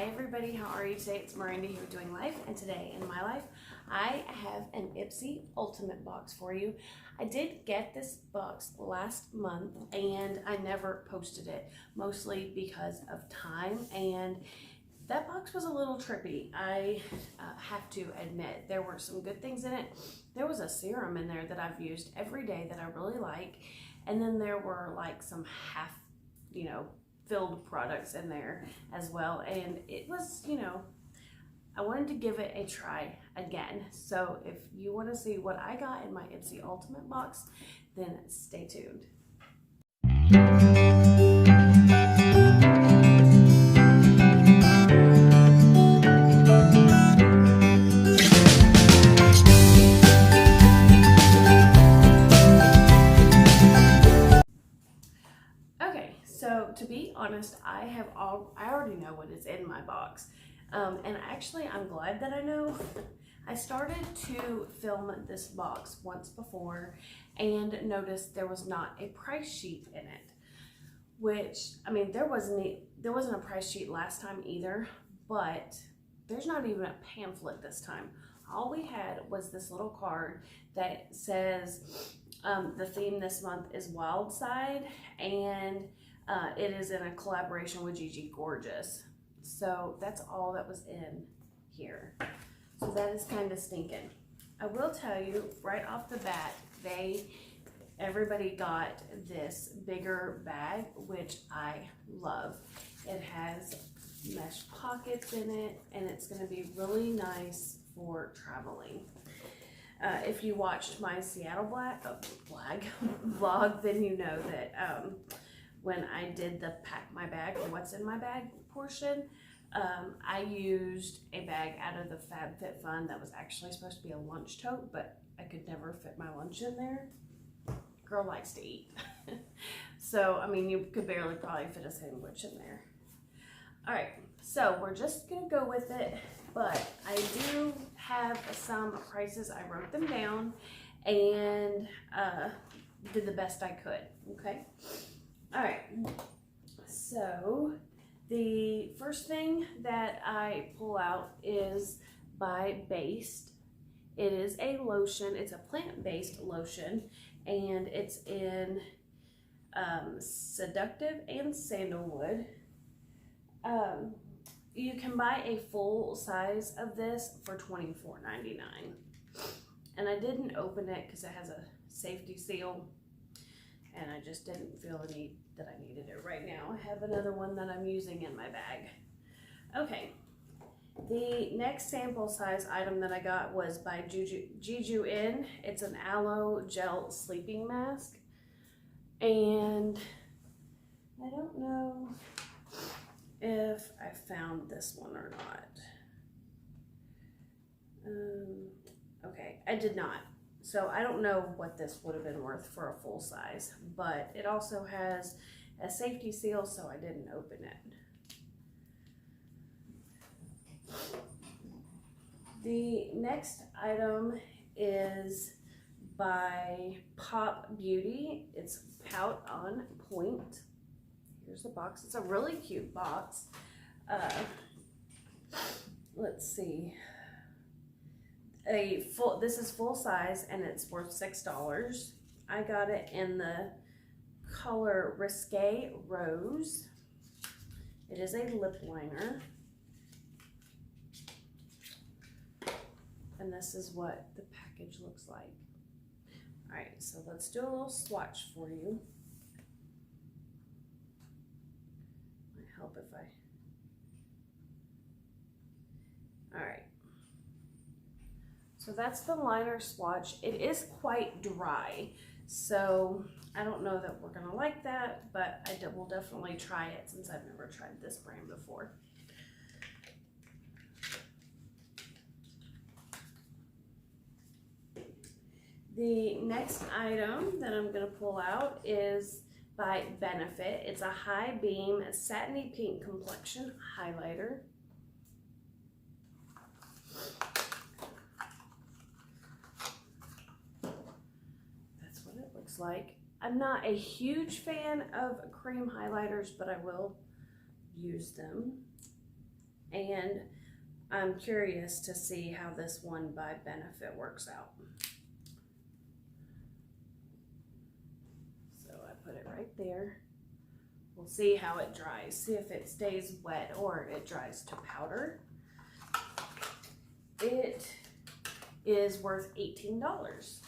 Hi everybody, how are you today? It's Miranda here doing life, and today in my life I have an Ipsy Ultimate box for you. I did get this box last month and I never posted it, mostly because of time, and that box was a little trippy. I have to admit, there were some good things in it. There was a serum in there that I've used every day that I really like, and then there were like some half, filled products in there as well, and it was, I wanted to give it a try again. So if you want to see what I got in my Ipsy Ultimate box, then stay tuned. So to be honest, I already know what is in my box, and actually I'm glad that I know. I started to film this box once before and noticed there was not a price sheet in it, which, I mean, there wasn't a price sheet last time either, but there's not even a pamphlet this time. All we had was this little card that says the theme this month is Wild Side, and it is in a collaboration with Gigi Gorgeous. So that's all that was in here. So that is kind of stinking. I will tell you right off the bat, everybody got this bigger bag, which I love. It has mesh pockets in it, and it's going to be really nice for traveling. If you watched my Seattle vlog, then you know that when I did the pack my bag or what's in my bag portion, I used a bag out of the FabFitFun that was actually supposed to be a lunch tote, but I could never fit my lunch in there. Girl likes to eat. So, I mean, you could barely probably fit a sandwich in there. All right, so we're just gonna go with it, but I do have some prices. I wrote them down and did the best I could, okay? All right, so the first thing that I pull out is by Based. It is a lotion. It's a plant-based lotion, and it's in seductive and sandalwood. You can buy a full size of this for $24.99, and I didn't open it because it has a safety seal, and I just didn't feel the need that I needed it right now. I have another one that I'm using in my bag. Okay, the next sample size item that I got was by Juju In. It's an aloe gel sleeping mask, and I don't know if I found this one or not. Okay, I did not. So I don't know what this would have been worth for a full size, but it also has a safety seal, so I didn't open it. The next item is by Pop Beauty. It's Pout on Point. Here's the box. It's a really cute box. Let's see. This is full size, and it's worth $6. I got it in the color Risque Rose. It is a lip liner, and this is what the package looks like. All right, so let's do a little swatch for you. Might help if I. All right. So that's the liner swatch. It is quite dry, so I don't know that we're gonna like that, but I will definitely try it since I've never tried this brand before. The next item that I'm gonna pull out is by Benefit. It's a high beam satiny pink complexion highlighter. Like, I'm not a huge fan of cream highlighters, but I will use them. and I'm curious to see how this one by Benefit works out. So I put it right there. We'll see how it dries. See if it stays wet or it dries to powder. It is worth $18.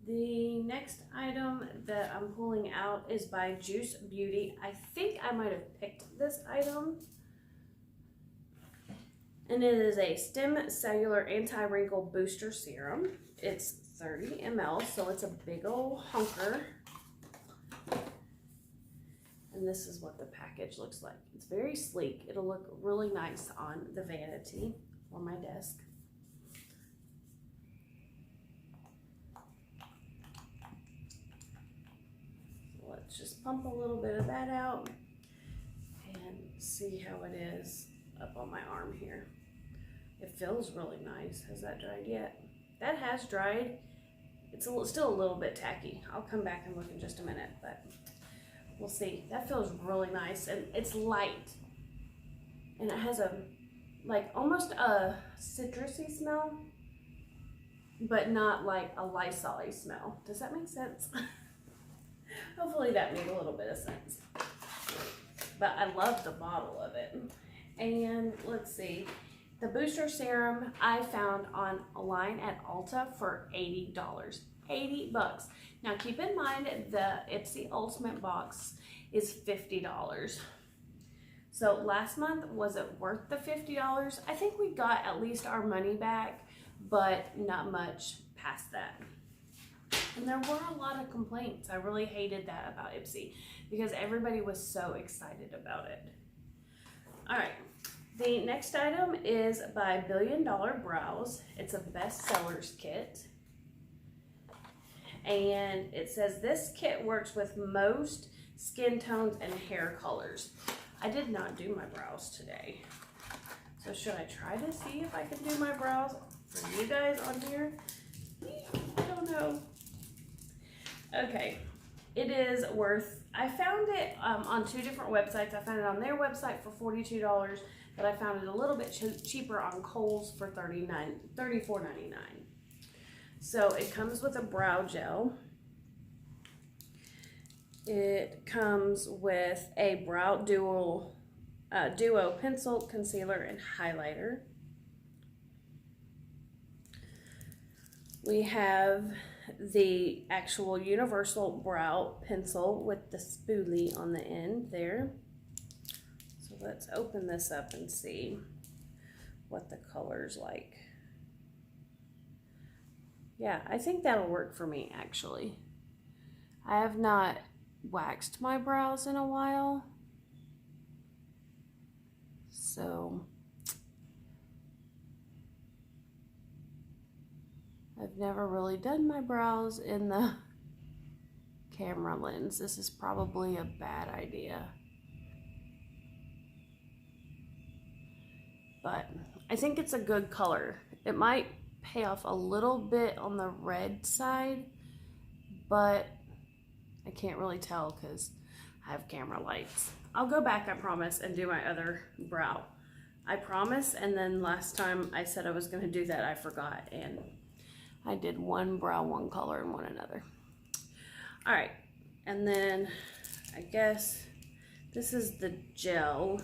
The next item that I'm pulling out is by Juice Beauty. I think I might have picked this item. And it is a Stem Cellular Anti-Wrinkle Booster Serum. It's 30 ml, so it's a big old hunker. And this is what the package looks like. It's very sleek. It'll look really nice on the vanity or my desk. Let's just pump a little bit of that out and see how it is up on my arm here. It feels really nice. Has that dried yet? That has dried. It's still a little bit tacky. I'll come back and look in just a minute, but we'll see. That feels really nice, and it's light. And it has like almost a citrusy smell, but not like a Lysol-y smell. Does that make sense? Hopefully that made a little bit of sense. But I love the bottle of it. And let's see. The booster serum I found online at Ulta for $80. $80. Now keep in mind the Ipsy Ultimate box is $50. So last month, was it worth the $50? I think we got at least our money back, but not much past that. And there were a lot of complaints. I really hated that about Ipsy because everybody was so excited about it. All right. The next item is by Billion Dollar Brows. It's a bestsellers kit. And it says this kit works with most skin tones and hair colors. I did not do my brows today. So should I try to see if I can do my brows for you guys on here? I don't know. Okay, it is worth, I found it on two different websites. I found it on their website for $42, but I found it a little bit cheaper on Kohl's for $34.99. So it comes with a brow gel. It comes with a brow duo pencil, concealer, and highlighter. We have the actual universal brow pencil with the spoolie on the end there. So let's open this up and see what the color's like. Yeah, I think that'll work for me actually. I have not waxed my brows in a while. So I've never really done my brows in the camera lens. This is probably a bad idea. But I think it's a good color. It might pay off a little bit on the red side, but I can't really tell because I have camera lights. I'll go back, I promise, and do my other brow. I promise, and then last time I said I was going to do that, I forgot, and I did one brow one color and one another. All right, and then I guess this is the gel.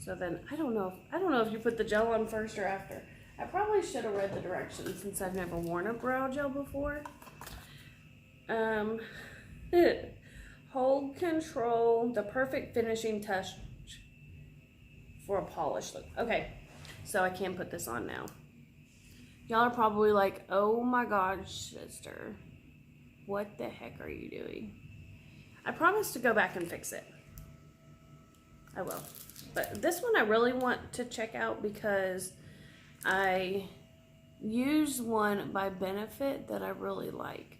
So then I don't know if you put the gel on first or after. I probably should have read the directions since I've never worn a brow gel before. Hold control, the perfect finishing touch for a polished look. Okay, so I can put this on now. Y'all are probably like, oh my gosh, sister, what the heck are you doing? I promise to go back and fix it. I will. But this one I really want to check out because I use one by Benefit that I really like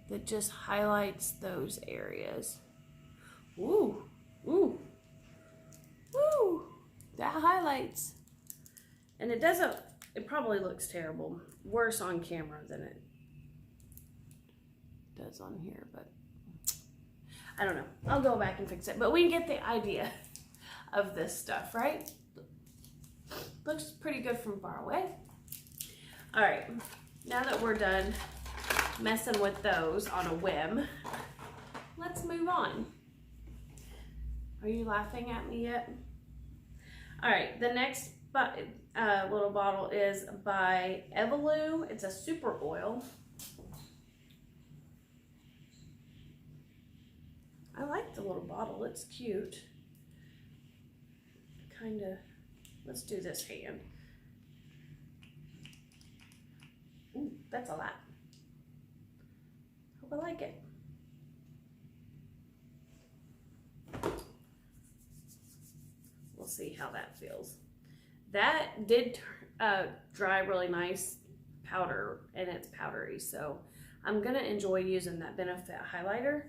that just highlights those areas. Ooh, ooh, ooh, that highlights. And it doesn't, it probably looks terrible, worse on camera than it does on here, but I don't know. I'll go back and fix it. But we get the idea of this stuff, right? Looks pretty good from far away. All right, now that we're done messing with those on a whim, let's move on. Are you laughing at me yet? All right, the next little bottle is by Evolue. It's a super oil. I like the little bottle, it's cute. Let's do this hand. Ooh, that's a lot. Hope I like it. We'll see how that feels. That did dry really nice powder, and it's powdery, so I'm gonna enjoy using that Benefit highlighter.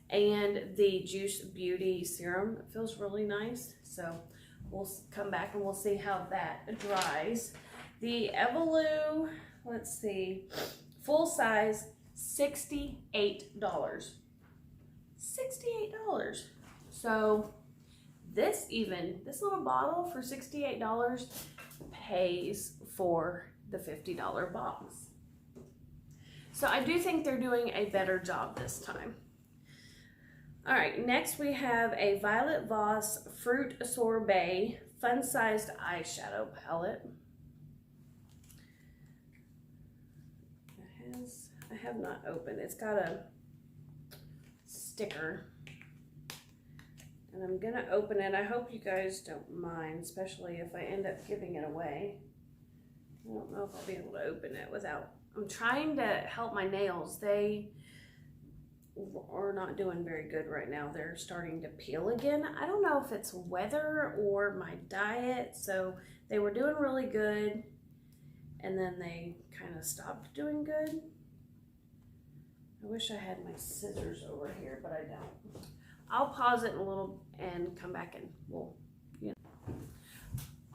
And the Juice Beauty serum feels really nice, so we'll come back and we'll see how that dries. The Evolue, let's see, full size, $68. $68. So this little bottle for $68 pays for the $50 box. So I do think they're doing a better job this time. All right, next we have a Violet Voss Fruit Sorbet fun-sized eyeshadow palette. I have not opened. It's got a sticker, and I'm gonna open it. I hope you guys don't mind, especially if I end up giving it away. I don't know if I'll be able to open it without. I'm trying to help my nails. They are not doing very good right now. They're starting to peel again. I don't know if it's weather or my diet. So they were doing really good, and then they kind of stopped doing good. I wish I had my scissors over here, but I don't. I'll pause it in a little and come back and we'll, you know.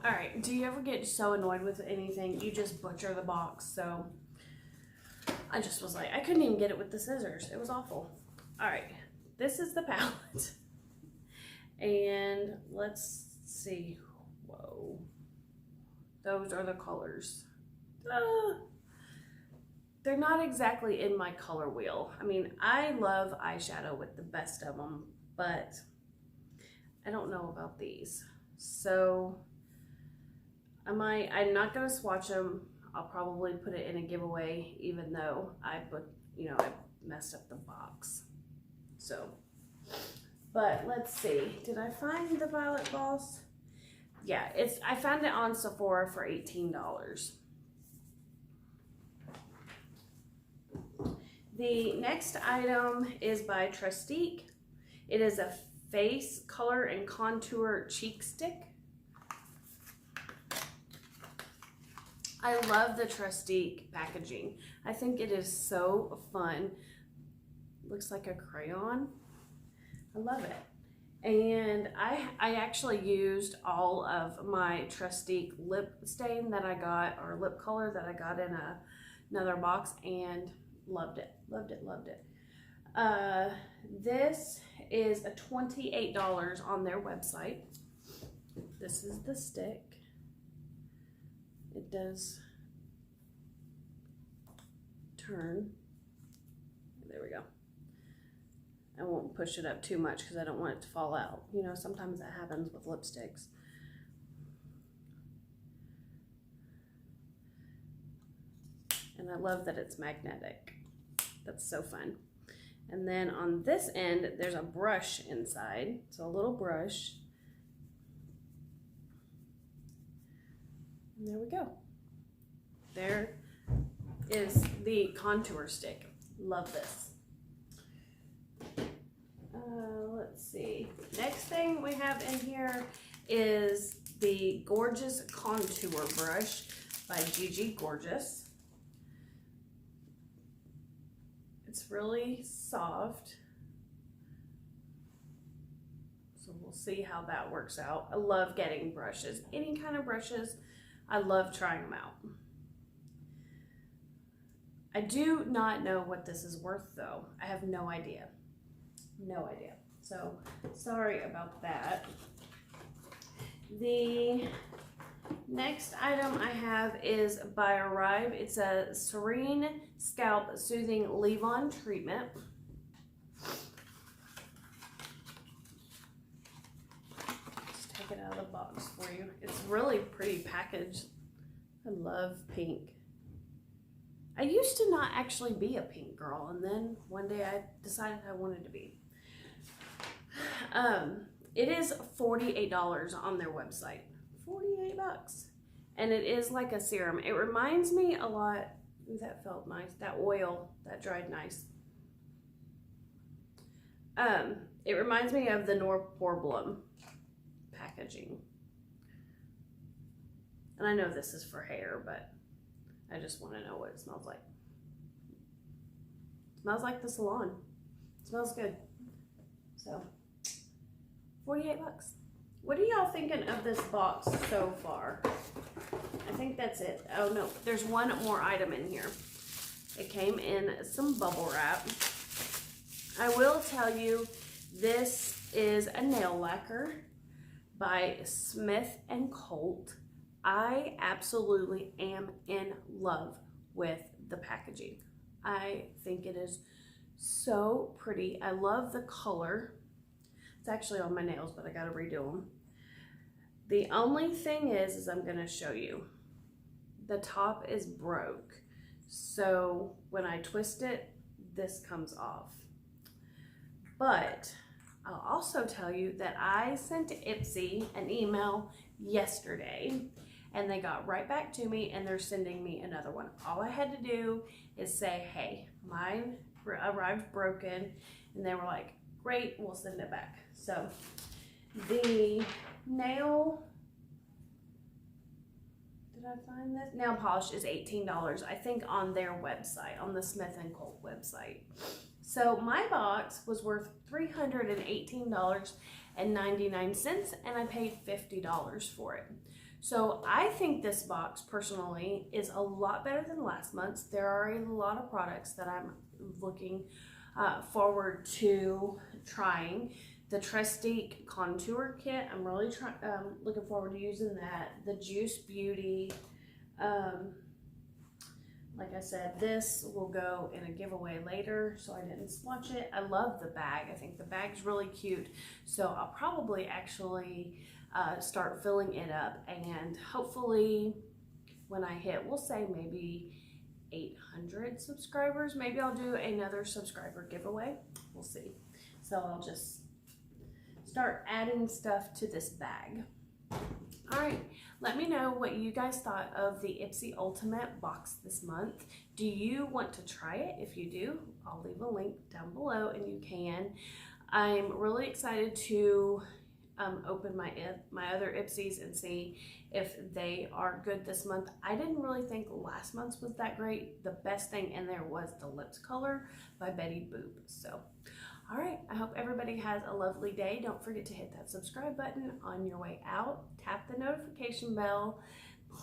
All right, do you ever get so annoyed with anything, you just butcher the box? So I just was like, I couldn't even get it with the scissors. It was awful. All right, this is the palette. And let's see. Whoa. Those are the colors. They're not exactly in my color wheel. I mean, I love eyeshadow with the best of them, but I don't know about these. So I'm not gonna swatch them. I'll probably put it in a giveaway, even though I messed up the box. So, but let's see. Did I find the Violet Voss? Yeah, I found it on Sephora for $18. The next item is by Trustique. It is a face color and contour cheek stick. I love the Trustique packaging. I think it is so fun. Looks like a crayon. I love it. And I actually used all of my Trustique lip stain that I got, or lip color that I got in another box, and loved it, loved it, loved it. This is a $28 on their website. This is the stick. It does turn. There we go. I won't push it up too much because I don't want it to fall out. You know, sometimes that happens with lipsticks. And I love that it's magnetic. That's so fun. And then on this end, there's a brush inside. So a little brush. And there we go. There is the contour stick. Love this. Let's see. Next thing we have in here is the Gorgeous Contour Brush by Gigi Gorgeous. It's really soft. So we'll see how that works out. I love getting brushes. Any kind of brushes, I love trying them out. I do not know what this is worth though. I have no idea. no idea. So sorry about that. The next item I have is by Arrive. It's a Serene Scalp Soothing Leave-On Treatment. Just take it out of the box for you. It's really pretty packaged. I love pink. I used to not actually be a pink girl, and then one day I decided I wanted to be. It is $48 on their website. 48 bucks. And it is like a serum. It reminds me a lot, ooh, that felt nice. That oil, that dried nice. It reminds me of the Norporbulum packaging. And I know this is for hair, but I just want to know what it smells like. It smells like the salon. It smells good. So, 48 bucks. What are y'all thinking of this box so far? I think that's it. Oh no, there's one more item in here. It came in some bubble wrap. I will tell you, this is a nail lacquer by Smith & Colt. I absolutely am in love with the packaging. I think it is so pretty. I love the color. It's actually on my nails, but I gotta redo them. The only thing is I'm gonna show you. The top is broke. So when I twist it, this comes off. But I'll also tell you that I sent Ipsy an email yesterday and they got right back to me and they're sending me another one. All I had to do is say, hey, mine arrived broken, and they were like, great, we'll send it back. So the nail, did I find this? Nail polish is $18, I think, on their website, on the Smith & Colt website. So my box was worth $318.99, and I paid $50 for it. So I think this box, personally, is a lot better than last month's. There are a lot of products that I'm looking forward to trying. The Trestique Contour Kit, I'm really looking forward to using that. The Juice Beauty, like I said, this will go in a giveaway later, so I didn't swatch it. I love the bag. I think the bag's really cute, so I'll probably actually start filling it up, and hopefully when I hit, we'll say maybe 800 subscribers, maybe I'll do another subscriber giveaway. We'll see. So I'll just start adding stuff to this bag. All right, let me know what you guys thought of the Ipsy Ultimate box this month. Do you want to try it? If you do, I'll leave a link down below and you can. I'm really excited to open my other Ipsys and see if they are good this month. I didn't really think last month's was that great. The best thing in there was the Lips Color by Betty Boop. So, all right, I hope everybody has a lovely day. Don't forget to hit that subscribe button on your way out. Tap the notification bell.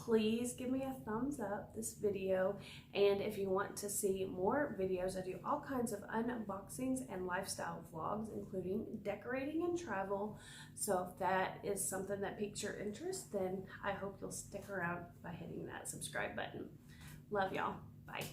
Please give me a thumbs up this video, and if you want to see more videos, I do all kinds of unboxings and lifestyle vlogs, including decorating and travel. So if that is something that piques your interest, then I hope you'll stick around by hitting that subscribe button. Love y'all. Bye.